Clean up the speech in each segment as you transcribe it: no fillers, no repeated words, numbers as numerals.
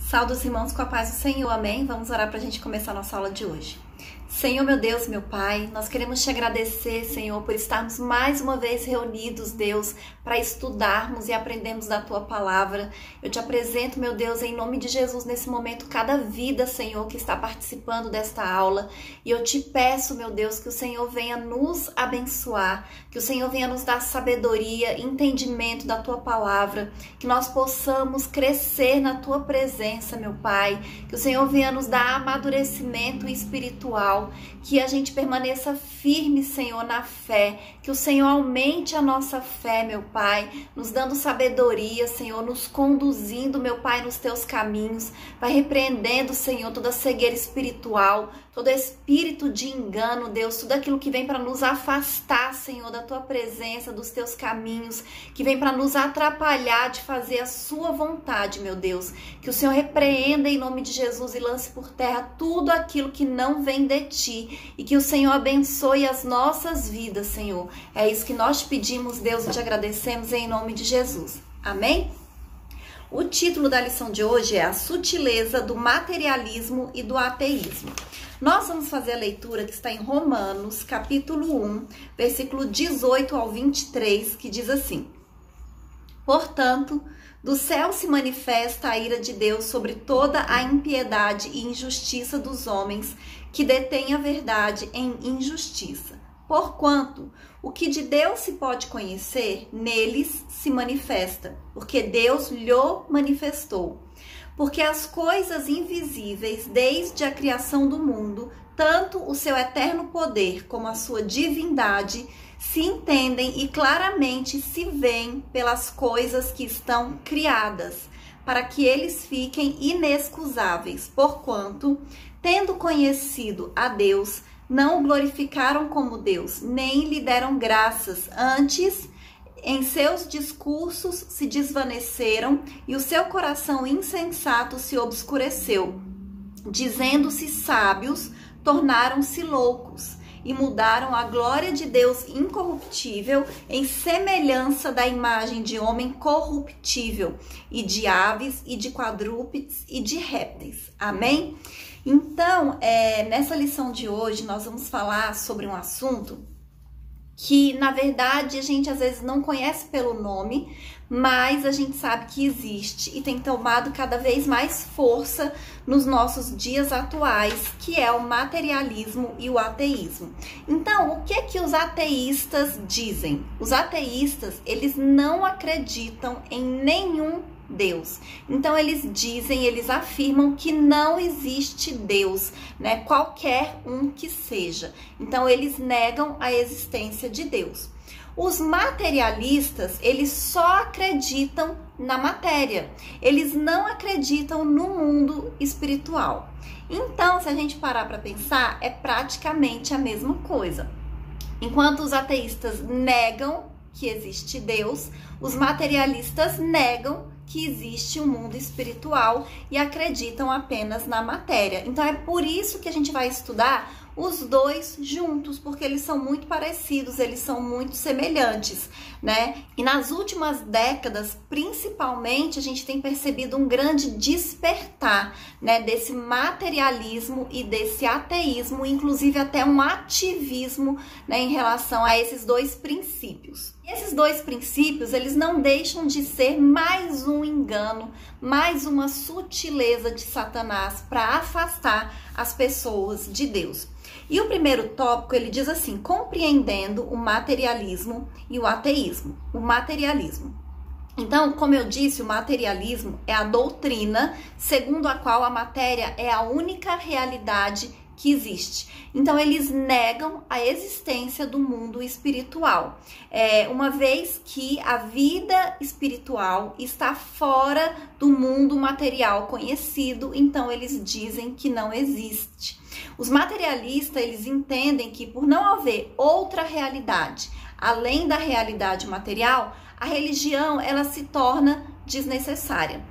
Saúde os irmãos com a paz do Senhor, amém? Vamos orar para a gente começar a nossa aula de hoje. Senhor, meu Deus, meu Pai, nós queremos te agradecer, Senhor, por estarmos mais uma vez reunidos, Deus, para estudarmos e aprendermos da Tua Palavra. Eu te apresento, meu Deus, em nome de Jesus, nesse momento, cada vida, Senhor, que está participando desta aula. E eu te peço, meu Deus, que o Senhor venha nos abençoar, que o Senhor venha nos dar sabedoria, entendimento da Tua Palavra, que nós possamos crescer na Tua presença, meu Pai, que o Senhor venha nos dar amadurecimento espiritual, que a gente permaneça firme, Senhor, na fé, que o Senhor aumente a nossa fé, meu Pai, nos dando sabedoria, Senhor, nos conduzindo, meu Pai, nos teus caminhos, vai repreendendo, Senhor, toda cegueira espiritual, todo espírito de engano, Deus, tudo aquilo que vem para nos afastar, Senhor, da tua presença, dos teus caminhos, que vem para nos atrapalhar de fazer a sua vontade, meu Deus, que o Senhor repreenda em nome de Jesus e lance por terra tudo aquilo que não vem de ti, e que o Senhor abençoe as nossas vidas, Senhor. É isso que nós te pedimos, Deus, e te agradecemos em nome de Jesus. Amém? O título da lição de hoje é A Sutileza do Materialismo e do Ateísmo. Nós vamos fazer a leitura que está em Romanos, capítulo 1, versículo 18 ao 23, que diz assim: Portanto, do céu se manifesta a ira de Deus sobre toda a impiedade e injustiça dos homens que detêm a verdade em injustiça. Porquanto, o que de Deus se pode conhecer, neles se manifesta, porque Deus lhe manifestou. Porque as coisas invisíveis, desde a criação do mundo, tanto o seu eterno poder como a sua divindade, se entendem e claramente se veem pelas coisas que estão criadas, para que eles fiquem inexcusáveis, porquanto, tendo conhecido a Deus, não o glorificaram como Deus, nem lhe deram graças, antes em seus discursos se desvaneceram e o seu coração insensato se obscureceu. Dizendo-se sábios, tornaram-se loucos e mudaram a glória de Deus incorruptível em semelhança da imagem de homem corruptível e de aves e de quadrúpedes e de répteis. Amém? Então, nessa lição de hoje nós vamos falar sobre um assunto que, na verdade, a gente às vezes não conhece pelo nome, mas a gente sabe que existe e tem tomado cada vez mais força nos nossos dias atuais, que é o materialismo e o ateísmo. Então, o que é que os ateístas dizem? Os ateístas, eles não acreditam em nenhum Deus. Então eles dizem, eles afirmam que não existe Deus, né? Qualquer um que seja. Então eles negam a existência de Deus. Os materialistas, eles só acreditam na matéria. Eles não acreditam no mundo espiritual. Então, se a gente parar para pensar, é praticamente a mesma coisa. Enquanto os ateístas negam que existe Deus, os materialistas negam que existe um mundo espiritual e acreditam apenas na matéria. Então é por isso que a gente vai estudar os dois juntos, porque eles são muito parecidos, eles são muito semelhantes, né? E nas últimas décadas, principalmente, a gente tem percebido um grande despertar, né, desse materialismo e desse ateísmo, inclusive até um ativismo, né, em relação a esses dois princípios. E esses dois princípios, eles não deixam de ser mais um engano, mais uma sutileza de Satanás para afastar as pessoas de Deus. E o primeiro tópico, ele diz assim: compreendendo o materialismo e o ateísmo. O materialismo. Então, como eu disse, o materialismo é a doutrina segundo a qual a matéria é a única realidade que existe. Então, eles negam a existência do mundo espiritual. Uma vez que a vida espiritual está fora do mundo material conhecido, então eles dizem que não existe. Os materialistas, eles entendem que por não haver outra realidade, além da realidade material, a religião, ela se torna desnecessária.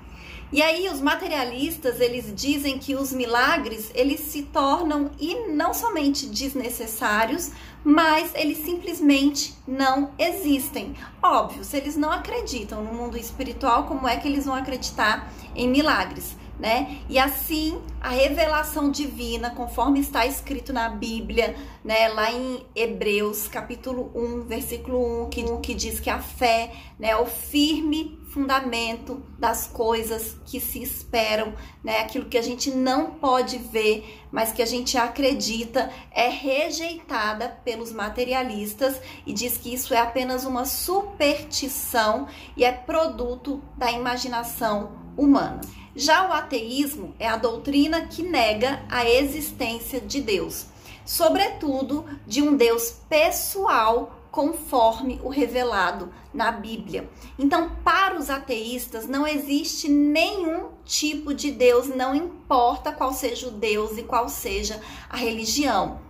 E aí os materialistas, eles dizem que os milagres, eles se tornam e não somente desnecessários, mas eles simplesmente não existem. Óbvio, se eles não acreditam no mundo espiritual, como é que eles vão acreditar em milagres? né? E assim, a revelação divina, conforme está escrito na Bíblia, né, lá em Hebreus, capítulo 1, versículo 1, que diz que a fé, né, é o firme fundamento das coisas que se esperam, né? Aquilo que a gente não pode ver, mas que a gente acredita, é rejeitada pelos materialistas e diz que isso é apenas uma superstição e é produto da imaginação humana. Já o ateísmo é a doutrina que nega a existência de Deus, sobretudo de um Deus pessoal, conforme o revelado na Bíblia. Então, para os ateístas, não existe nenhum tipo de Deus, não importa qual seja o Deus e qual seja a religião.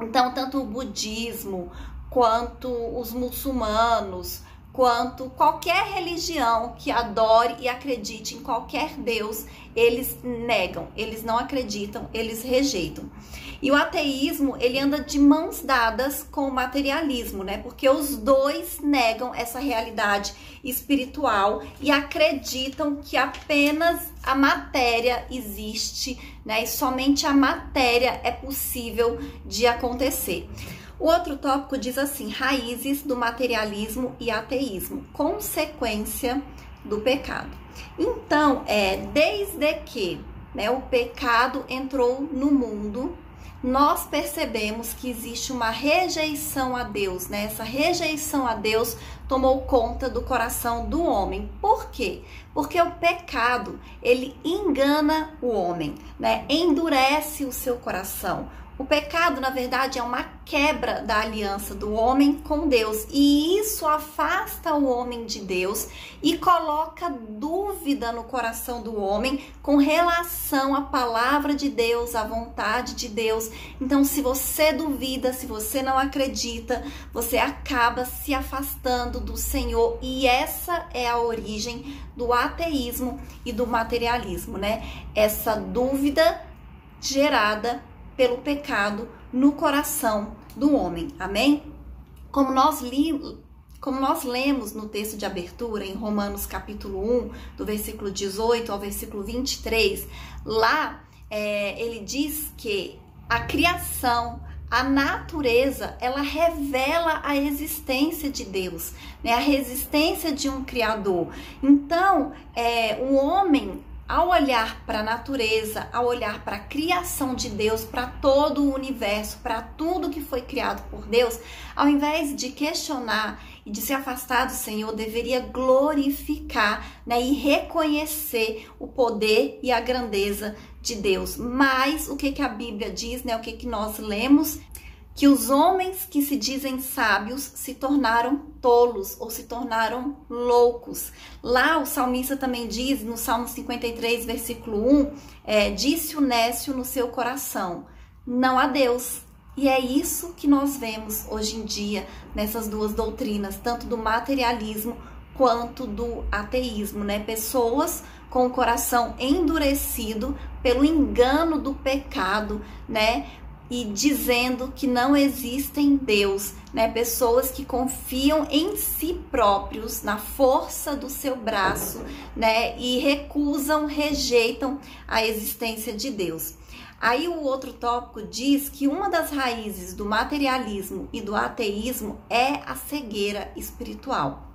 Então, tanto o budismo, quanto os muçulmanos, quanto qualquer religião que adore e acredite em qualquer Deus, eles negam, eles não acreditam, eles rejeitam. E o ateísmo, ele anda de mãos dadas com o materialismo, né? Porque os dois negam essa realidade espiritual e acreditam que apenas a matéria existe, né? E somente a matéria é possível de acontecer. O outro tópico diz assim: raízes do materialismo e ateísmo, consequência do pecado. Então, desde que, né, o pecado entrou no mundo, nós percebemos que existe uma rejeição a Deus, né? Essa rejeição a Deus tomou conta do coração do homem. Por quê? Porque o pecado, ele engana o homem, né? Endurece o seu coração. O pecado, na verdade, é uma quebra da aliança do homem com Deus. E isso afasta o homem de Deus e coloca dúvida no coração do homem com relação à palavra de Deus, à vontade de Deus. Então, se você duvida, se você não acredita, você acaba se afastando do Senhor. E essa é a origem do ateísmo e do materialismo, né? Essa dúvida gerada pelo pecado no coração do homem, amém? Como nós lemos no texto de abertura, em Romanos capítulo 1, do versículo 18 ao versículo 23, lá ele diz que a criação, a natureza, ela revela a existência de Deus, né? A existência de um Criador. Então, o homem, ao olhar para a natureza, ao olhar para a criação de Deus, para todo o universo, para tudo que foi criado por Deus, ao invés de questionar e de se afastar do Senhor, deveria glorificar, né, e reconhecer o poder e a grandeza de Deus. Mas o que a Bíblia diz, né, o que nós lemos? Que os homens que se dizem sábios se tornaram tolos ou se tornaram loucos. Lá o salmista também diz, no Salmo 53, versículo 1, disse o nécio no seu coração, não há Deus. E é isso que nós vemos hoje em dia nessas duas doutrinas, tanto do materialismo quanto do ateísmo, né? Pessoas com o coração endurecido pelo engano do pecado, né? E dizendo que não existem Deus, né? Pessoas que confiam em si próprios, na força do seu braço, né? E rejeitam a existência de Deus. Aí o outro tópico diz que uma das raízes do materialismo e do ateísmo é a cegueira espiritual.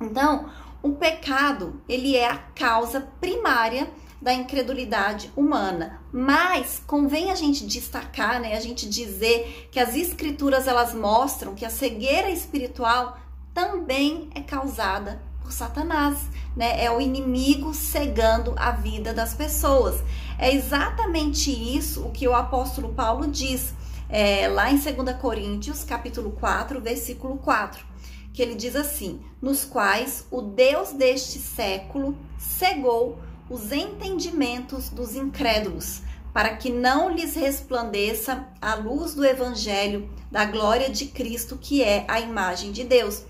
Então, o pecado, ele é a causa primária da incredulidade humana, mas convém a gente destacar, né, a gente dizer que as escrituras, elas mostram que a cegueira espiritual também é causada por Satanás, né? É o inimigo cegando a vida das pessoas. É exatamente isso o que o apóstolo Paulo diz, lá em 2 Coríntios, capítulo 4, versículo 4, que ele diz assim: nos quais o Deus deste século cegou os entendimentos dos incrédulos, para que não lhes resplandeça a luz do evangelho da glória de Cristo, que é a imagem de Deus.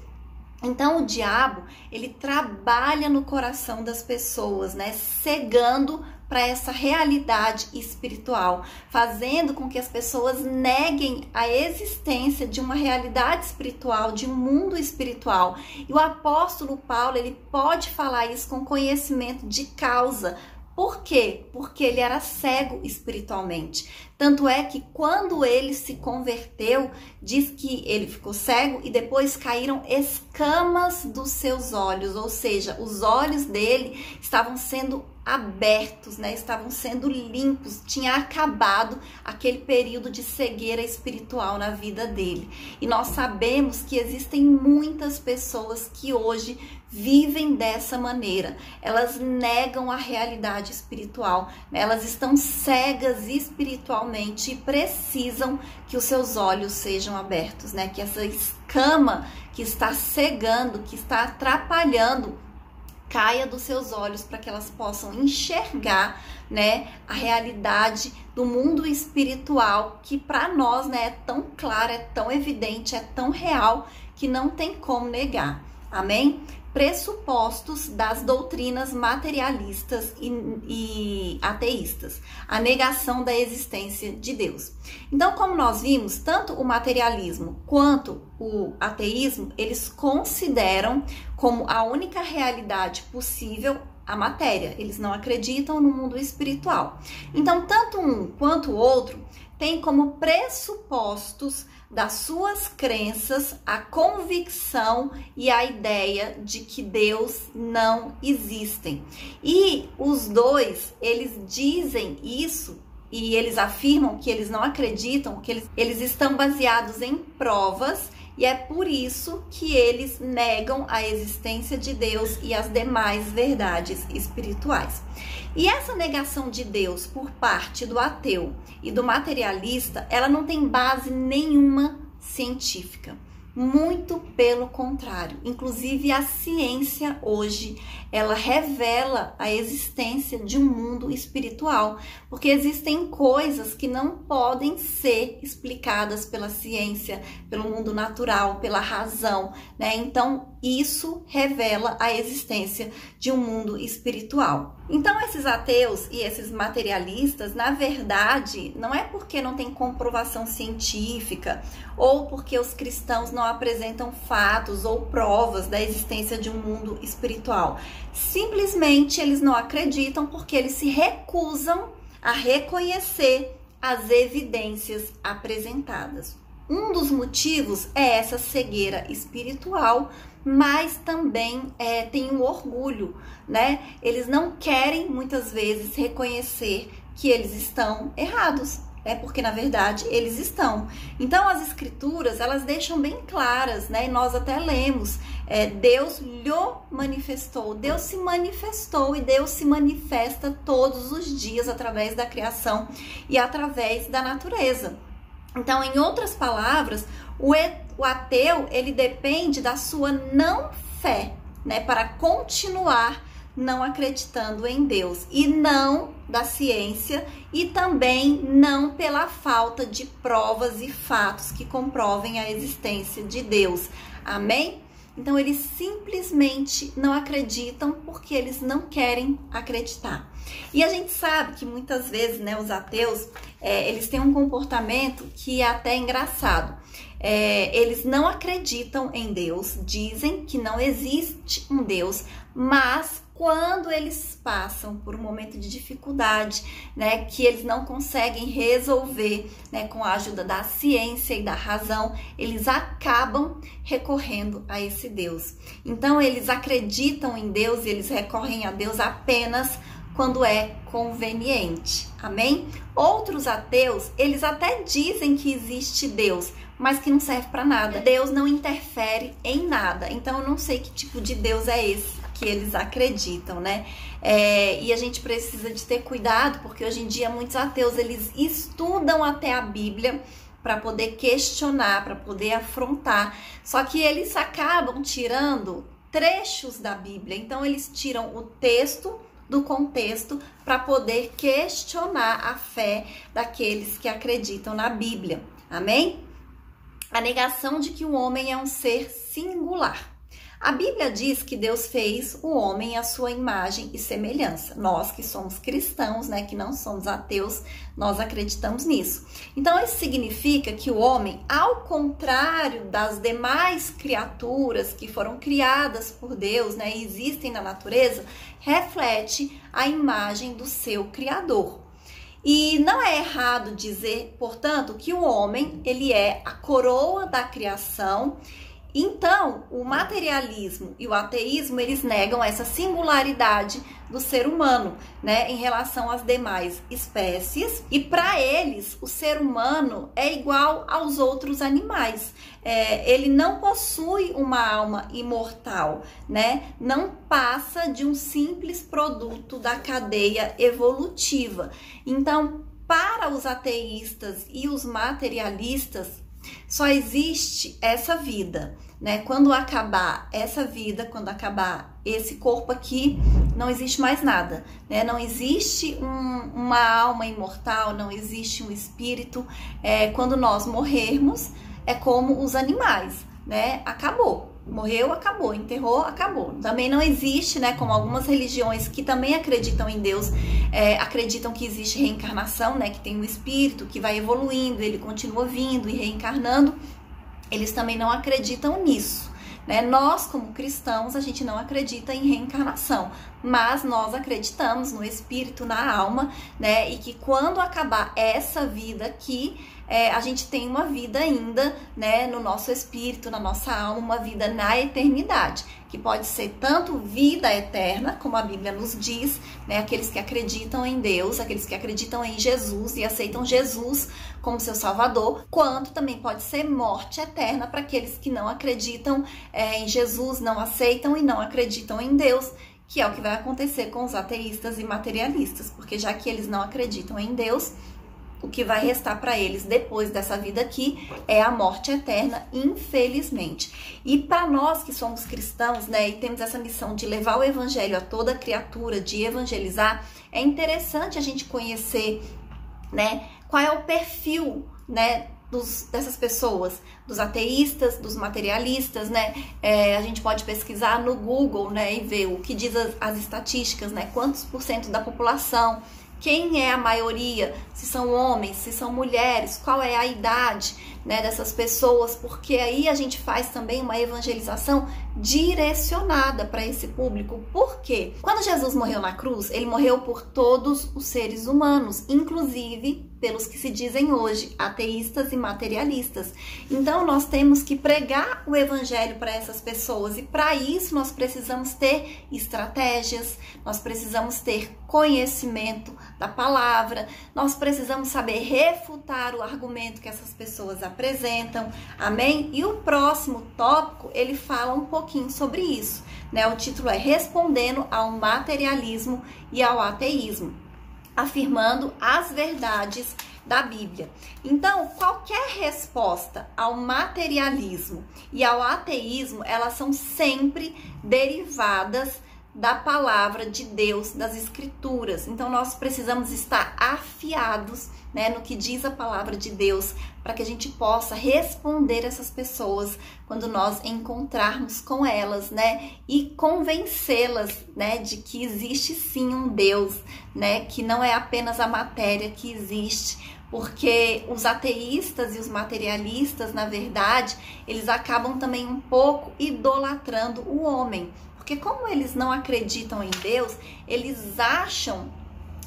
Então o diabo, ele trabalha no coração das pessoas, né, cegando para essa realidade espiritual, fazendo com que as pessoas neguem a existência de uma realidade espiritual, de um mundo espiritual. E o apóstolo Paulo, ele pode falar isso com conhecimento de causa. Por quê? Porque ele era cego espiritualmente. Tanto é que quando ele se converteu, diz que ele ficou cego e depois caíram escamas dos seus olhos, ou seja, os olhos dele estavam sendo abertos, né? Estavam sendo limpos, tinha acabado aquele período de cegueira espiritual na vida dele. E nós sabemos que existem muitas pessoas que hoje vivem dessa maneira. Elas negam a realidade espiritual, né? Elas estão cegas espiritualmente e precisam que os seus olhos sejam abertos, né? Que essa escama que está cegando, que está atrapalhando, caia dos seus olhos para que elas possam enxergar, né, a realidade do mundo espiritual que para nós, né, é tão clara, é tão evidente, é tão real que não tem como negar. Amém? Pressupostos das doutrinas materialistas e ateístas, a negação da existência de Deus. Então, como nós vimos, tanto o materialismo quanto o ateísmo, eles consideram como a única realidade possível a matéria. Eles não acreditam no mundo espiritual. Então, tanto um quanto o outro tem como pressupostos das suas crenças a convicção e a ideia de que Deus não existe. E os dois, eles dizem isso e eles afirmam que eles não acreditam, que eles estão baseados em provas, e é por isso que eles negam a existência de Deus e as demais verdades espirituais. E essa negação de Deus por parte do ateu e do materialista, ela não tem base nenhuma científica. Muito pelo contrário. Inclusive a ciência hoje, ela revela a existência de um mundo espiritual, porque existem coisas que não podem ser explicadas pela ciência, pelo mundo natural, pela razão, né? Então isso revela a existência de um mundo espiritual. Então esses ateus e esses materialistas, na verdade, não é porque não tem comprovação científica ou porque os cristãos não apresentam fatos ou provas da existência de um mundo espiritual. Simplesmente eles não acreditam porque eles se recusam a reconhecer as evidências apresentadas. Um dos motivos é essa cegueira espiritual, mas também tem um orgulho, né? Eles não querem muitas vezes reconhecer que eles estão errados, porque na verdade eles estão. Então as escrituras, elas deixam bem claras, né? E nós até lemos, Deus lhe manifestou, Deus se manifestou e Deus se manifesta todos os dias através da criação e através da natureza. Então, em outras palavras, o ateu, ele depende da sua não fé, né, para continuar não acreditando em Deus, e não da ciência, e também não pela falta de provas e fatos que comprovem a existência de Deus. Amém? Então, eles simplesmente não acreditam porque eles não querem acreditar. E a gente sabe que muitas vezes, né, os ateus, eles têm um comportamento que é até engraçado. Eles não acreditam em Deus, dizem que não existe um Deus, mas quando eles passam por um momento de dificuldade, né, que eles não conseguem resolver, né, com a ajuda da ciência e da razão, eles acabam recorrendo a esse Deus. Então, eles acreditam em Deus e eles recorrem a Deus apenas quando é conveniente. Amém? Outros ateus, eles até dizem que existe Deus, mas que não serve para nada. Deus não interfere em nada. Então, eu não sei que tipo de Deus é esse que eles acreditam, né? E a gente precisa de ter cuidado, porque hoje em dia muitos ateus, eles estudam até a Bíblia para poder questionar, para poder afrontar. Só que eles acabam tirando trechos da Bíblia. Então, eles tiram o texto do contexto para poder questionar a fé daqueles que acreditam na Bíblia. Amém? A negação de que o homem é um ser singular. A Bíblia diz que Deus fez o homem à sua imagem e semelhança. Nós que somos cristãos, né, que não somos ateus, nós acreditamos nisso. Então, isso significa que o homem, ao contrário das demais criaturas que foram criadas por Deus, né, e existem na natureza, reflete a imagem do seu Criador. E não é errado dizer, portanto, que o homem, ele é a coroa da criação. Então, o materialismo e o ateísmo, eles negam essa singularidade do ser humano, né, em relação às demais espécies. E para eles, o ser humano é igual aos outros animais. Ele não possui uma alma imortal, né? Não passa de um simples produto da cadeia evolutiva. Então, para os ateístas e os materialistas, só existe essa vida, né? Quando acabar essa vida, quando acabar esse corpo aqui, não existe mais nada, né? Não existe uma alma imortal, não existe um espírito. Quando nós morrermos, é como os animais, né? Acabou. Morreu, acabou. Enterrou, acabou. Também não existe, né, como algumas religiões que também acreditam em Deus, acreditam que existe reencarnação, né, que tem um espírito que vai evoluindo, ele continua vindo e reencarnando. Eles também não acreditam nisso, né? Nós, como cristãos, a gente não acredita em reencarnação, mas nós acreditamos no espírito, na alma, né? E que quando acabar essa vida aqui, a gente tem uma vida ainda, né, no nosso espírito, na nossa alma, uma vida na eternidade, que pode ser tanto vida eterna, como a Bíblia nos diz, né, aqueles que acreditam em Deus, aqueles que acreditam em Jesus e aceitam Jesus como seu Salvador, quanto também pode ser morte eterna para aqueles que não acreditam em Jesus, não aceitam e não acreditam em Deus, que é o que vai acontecer com os ateístas e materialistas, porque já que eles não acreditam em Deus, o que vai restar para eles depois dessa vida aqui é a morte eterna, infelizmente. E para nós que somos cristãos, né, e temos essa missão de levar o evangelho a toda criatura, de evangelizar, é interessante a gente conhecer, né, qual é o perfil, né, dessas pessoas, dos ateístas, dos materialistas, né? A gente pode pesquisar no Google, né, e ver o que diz as estatísticas, né? Quantos por cento da população, quem é a maioria, se são homens, se são mulheres, qual é a idade, né, dessas pessoas, porque aí a gente faz também uma evangelização direcionada para esse público. Por quê? Quando Jesus morreu na cruz, ele morreu por todos os seres humanos, inclusive pelos que se dizem hoje ateístas e materialistas. Então nós temos que pregar o evangelho para essas pessoas, e para isso nós precisamos ter estratégias, nós precisamos ter conhecimento da palavra, nós precisamos saber refutar o argumento que essas pessoas apresentam, amém? E o próximo tópico, ele fala um pouquinho sobre isso, né? O título é Respondendo ao Materialismo e ao Ateísmo, afirmando as verdades da Bíblia. Então, qualquer resposta ao materialismo e ao ateísmo, elas são sempre derivadas da palavra de Deus, das Escrituras. Então, nós precisamos estar afiados, né, no que diz a palavra de Deus, para que a gente possa responder essas pessoas quando nós encontrarmos com elas, né, e convencê-las, né, de que existe sim um Deus, né, que não é apenas a matéria que existe, porque os ateístas e os materialistas, na verdade, eles acabam também um pouco idolatrando o homem. Porque como eles não acreditam em Deus, eles acham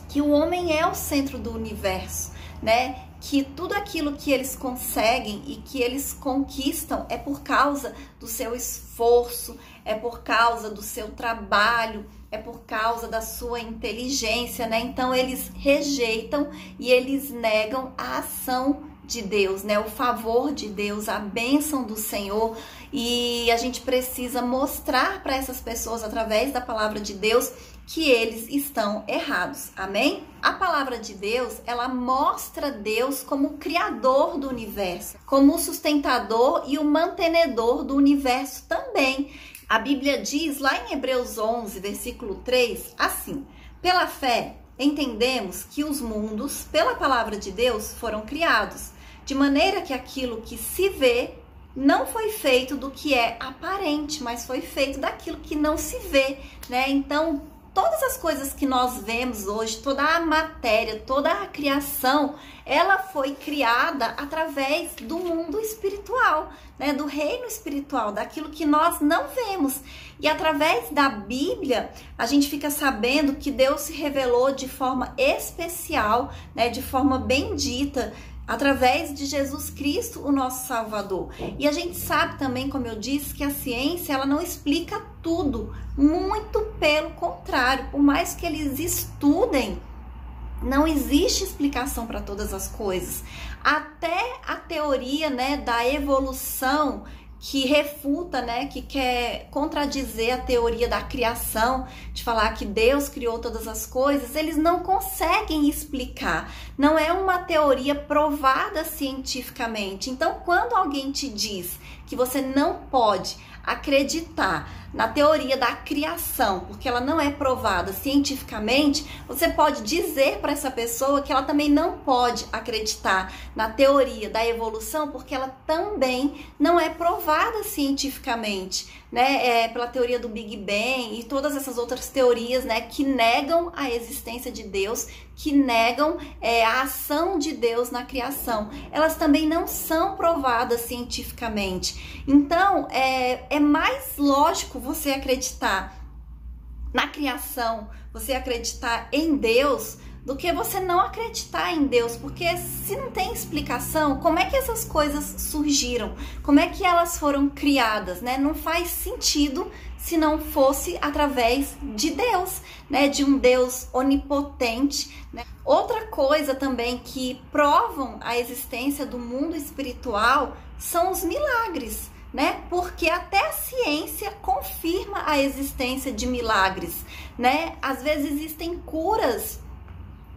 que o homem é o centro do universo, né? Que tudo aquilo que eles conseguem e que eles conquistam é por causa do seu esforço, é por causa do seu trabalho, é por causa da sua inteligência, né? Então eles rejeitam e eles negam a ação de Deus, né? O favor de Deus, a bênção do Senhor. E a gente precisa mostrar para essas pessoas, através da palavra de Deus, que eles estão errados, amém? A palavra de Deus, ela mostra Deus como o criador do universo, como o sustentador e o mantenedor do universo também. A Bíblia diz lá em Hebreus 11, versículo 3, assim: pela fé, entendemos que os mundos, pela palavra de Deus, foram criados, de maneira que aquilo que se vê não foi feito do que é aparente, mas foi feito daquilo que não se vê, né? Então, todas as coisas que nós vemos hoje, toda a matéria, toda a criação, ela foi criada através do mundo espiritual, né? Do reino espiritual, daquilo que nós não vemos. E através da Bíblia, a gente fica sabendo que Deus se revelou de forma especial, né? De forma bendita, através de Jesus Cristo, o nosso Salvador. E a gente sabe também, como eu disse, que a ciência ela não explica tudo, muito pelo contrário, por mais que eles estudem, não existe explicação para todas as coisas. Até a teoria, né, da evolução, que refuta, né, que quer contradizer a teoria da criação, de falar que Deus criou todas as coisas, eles não conseguem explicar. Não é uma teoria provada cientificamente. Então, quando alguém te diz que você não pode acreditar na teoria da criação, porque ela não é provada cientificamente, você pode dizer para essa pessoa que ela também não pode acreditar na teoria da evolução, porque ela também não é provada cientificamente, né? Pela teoria do Big Bang e todas essas outras teorias, né, que negam a existência de Deus, que negam a ação de Deus na criação. Elas também não são provadas cientificamente. Então, é mais lógico você acreditar na criação, você acreditar em Deus, do que você não acreditar em Deus, porque se não tem explicação, como é que essas coisas surgiram? Como é que elas foram criadas, né? Não faz sentido se não fosse através de Deus, né? De um Deus onipotente, né? Outra coisa também que provam a existência do mundo espiritual são os milagres, né? Porque até a ciência confirma a existência de milagres, né? Às vezes existem curas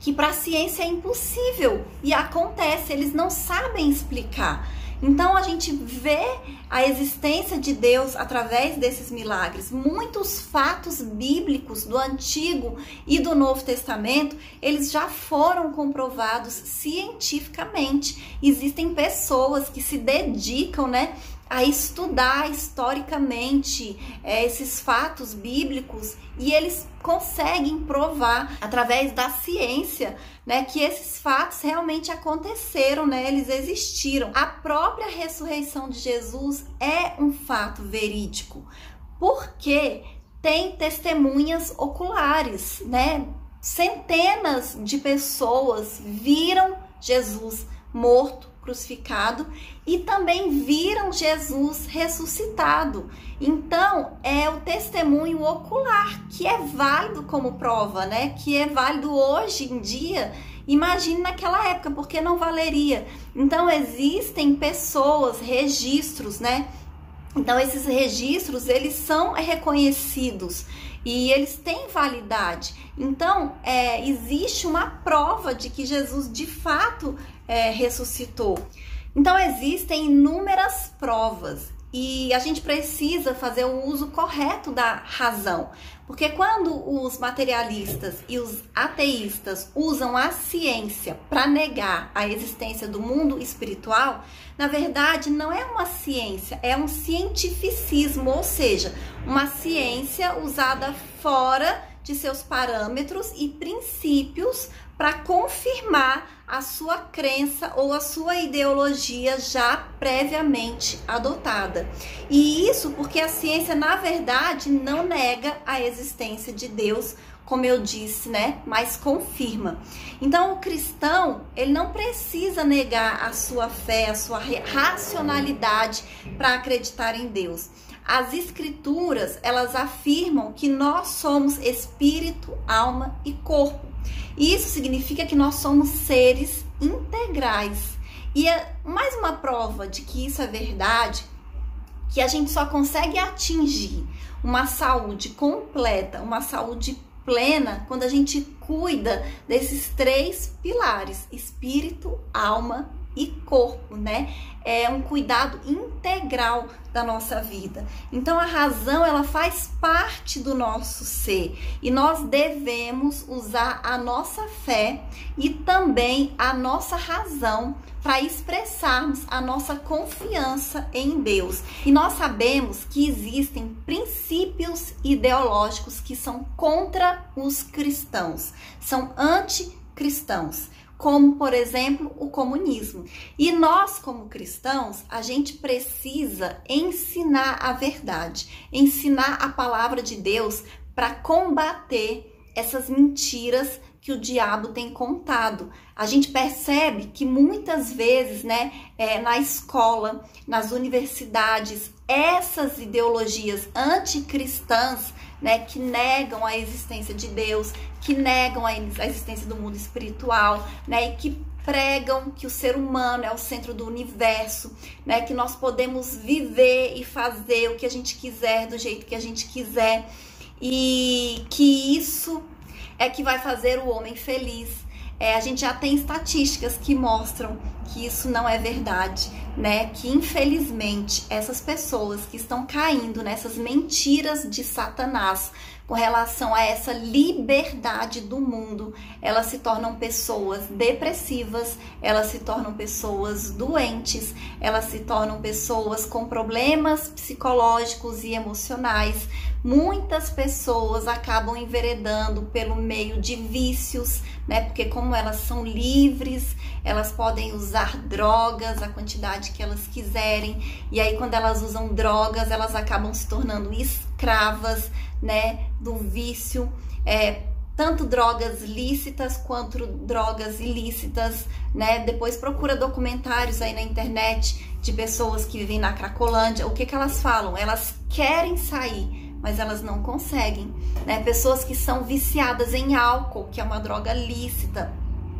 que para a ciência é impossível e acontece, eles não sabem explicar. Então a gente vê a existência de Deus através desses milagres. Muitos fatos bíblicos do Antigo e do Novo Testamento, eles já foram comprovados cientificamente. Existem pessoas que se dedicam, né, a estudar historicamente esses fatos bíblicos e eles conseguem provar através da ciência, né, que esses fatos realmente aconteceram, né, eles existiram. A própria ressurreição de Jesus é um fato verídico, porque tem testemunhas oculares, né? Centenas de pessoas viram Jesus morto, crucificado, e também viram Jesus ressuscitado. Então, é o testemunho ocular que é válido como prova, né? Que é válido hoje em dia. Imagine naquela época, porque não valeria. Então, existem pessoas, registros, né? Então, esses registros, eles são reconhecidos e eles têm validade. Então, existe uma prova de que Jesus, de fato, ressuscitou. Então, existem inúmeras provas e a gente precisa fazer o uso correto da razão. Porque quando os materialistas e os ateístas usam a ciência para negar a existência do mundo espiritual, na verdade não é uma ciência, é um cientificismo, ou seja, uma ciência usada fora de seus parâmetros e princípios para confirmar a sua crença ou a sua ideologia já previamente adotada. E isso porque a ciência, na verdade, não nega a existência de Deus, como eu disse, né? Mas confirma. Então, o cristão, ele não precisa negar a sua fé, a sua racionalidade para acreditar em Deus. As escrituras, elas afirmam que nós somos espírito, alma e corpo. Isso significa que nós somos seres integrais. E mais uma prova de que isso é verdade, que a gente só consegue atingir uma saúde completa, uma saúde plena, quando a gente cuida desses três pilares: espírito, alma e corpo, né? É um cuidado integral da nossa vida. Então a razão, ela faz parte do nosso ser e nós devemos usar a nossa fé e também a nossa razão para expressarmos a nossa confiança em Deus. E nós sabemos que existem princípios ideológicos que são contra os cristãos, são anticristãos, como, por exemplo, o comunismo. E nós, como cristãos, a gente precisa ensinar a verdade, ensinar a palavra de Deus para combater essas mentiras que o diabo tem contado. A gente percebe que muitas vezes, né, na escola, nas universidades, essas ideologias anticristãs, né, que negam a existência de Deus, que negam a existência do mundo espiritual, né, e que pregam que o ser humano é o centro do universo, né, que nós podemos viver e fazer o que a gente quiser, do jeito que a gente quiser, e que isso é que vai fazer o homem feliz. A gente já tem estatísticas que mostram que isso não é verdade, né? Que infelizmente essas pessoas que estão caindo nessas mentiras de Satanás com relação a essa liberdade do mundo, elas se tornam pessoas depressivas, elas se tornam pessoas doentes, elas se tornam pessoas com problemas psicológicos e emocionais. Muitas pessoas acabam enveredando pelo meio de vícios, né? Porque como elas são livres, elas podem usar drogas, a quantidade que elas quiserem. E aí quando elas usam drogas, elas acabam se tornando escravas, né, do vício. Tanto drogas lícitas quanto drogas ilícitas, né? Depois procura documentários aí na internet de pessoas que vivem na Cracolândia. O que elas falam? Elas querem sair, mas elas não conseguem, né? Pessoas que são viciadas em álcool, que é uma droga lícita,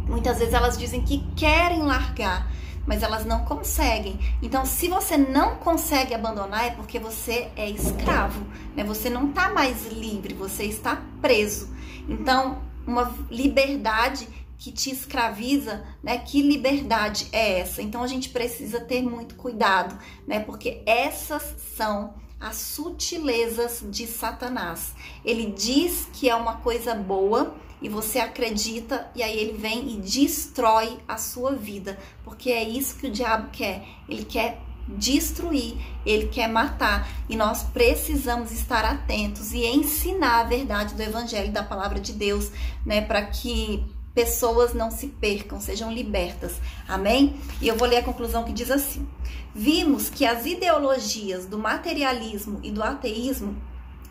muitas vezes elas dizem que querem largar, mas elas não conseguem. Então, se você não consegue abandonar, é porque você é escravo, né? Você não está mais livre, você está preso. Então, uma liberdade que te escraviza, né? Que liberdade é essa? Então, a gente precisa ter muito cuidado, né? Porque essas são as sutilezas de Satanás. Ele diz que é uma coisa boa e você acredita, e aí ele vem e destrói a sua vida, porque é isso que o diabo quer. Ele quer destruir, ele quer matar, e nós precisamos estar atentos e ensinar a verdade do evangelho, da palavra de Deus, né, para que pessoas não se percam, sejam libertas. Amém? E eu vou ler a conclusão que diz assim: vimos que as ideologias do materialismo e do ateísmo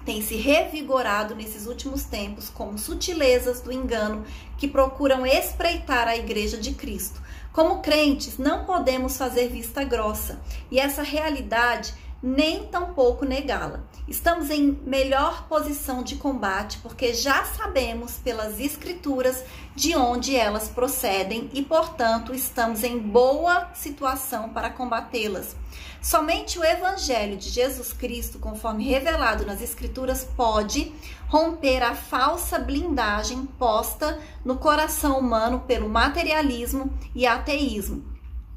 têm se revigorado nesses últimos tempos como sutilezas do engano que procuram espreitar a Igreja de Cristo. Como crentes, não podemos fazer vista grossa, e essa realidade nem tampouco negá-la. Estamos em melhor posição de combate porque já sabemos pelas escrituras de onde elas procedem e, portanto, estamos em boa situação para combatê-las. Somente o Evangelho de Jesus Cristo, conforme revelado nas escrituras, pode romper a falsa blindagem posta no coração humano pelo materialismo e ateísmo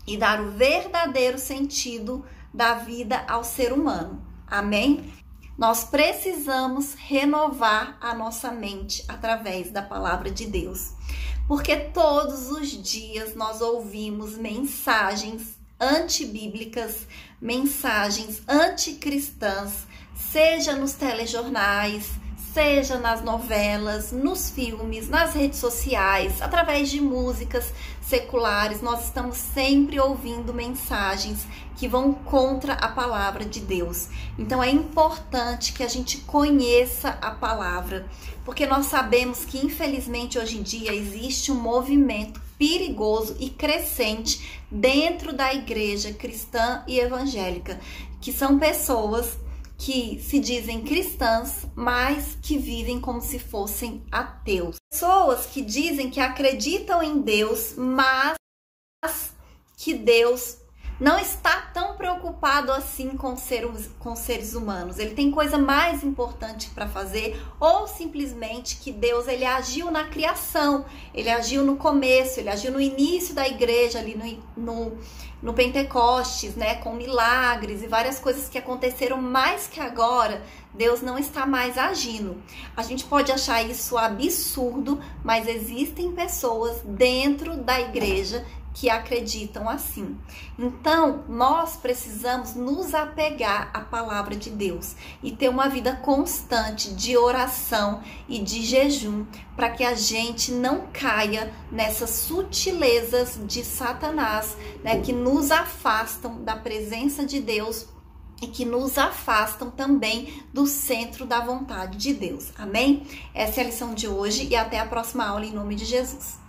e dar o verdadeiro sentido da vida ao ser humano. Amém? Nós precisamos renovar a nossa mente através da palavra de Deus, porque todos os dias nós ouvimos mensagens antibíblicas, mensagens anticristãs, seja nos telejornais, seja nas novelas, nos filmes, nas redes sociais, através de músicas seculares. Nós estamos sempre ouvindo mensagens que vão contra a palavra de Deus. Então é importante que a gente conheça a palavra, porque nós sabemos que infelizmente hoje em dia existe um movimento perigoso e crescente dentro da igreja cristã e evangélica, que são pessoas que se dizem cristãs, mas que vivem como se fossem ateus. Pessoas que dizem que acreditam em Deus, mas que Deus não está tão preocupado assim com seres humanos. Ele tem coisa mais importante para fazer, ou simplesmente que Deus ele agiu na criação, ele agiu no começo, ele agiu no início da igreja, ali no Pentecostes, né, com milagres e várias coisas que aconteceram, mais que agora Deus não está mais agindo. A gente pode achar isso absurdo, mas existem pessoas dentro da igreja que acreditam assim. Então, nós precisamos nos apegar à palavra de Deus e ter uma vida constante de oração e de jejum, para que a gente não caia nessas sutilezas de Satanás, né, que nos afastam da presença de Deus e que nos afastam também do centro da vontade de Deus. Amém? Essa é a lição de hoje e até a próxima aula em nome de Jesus.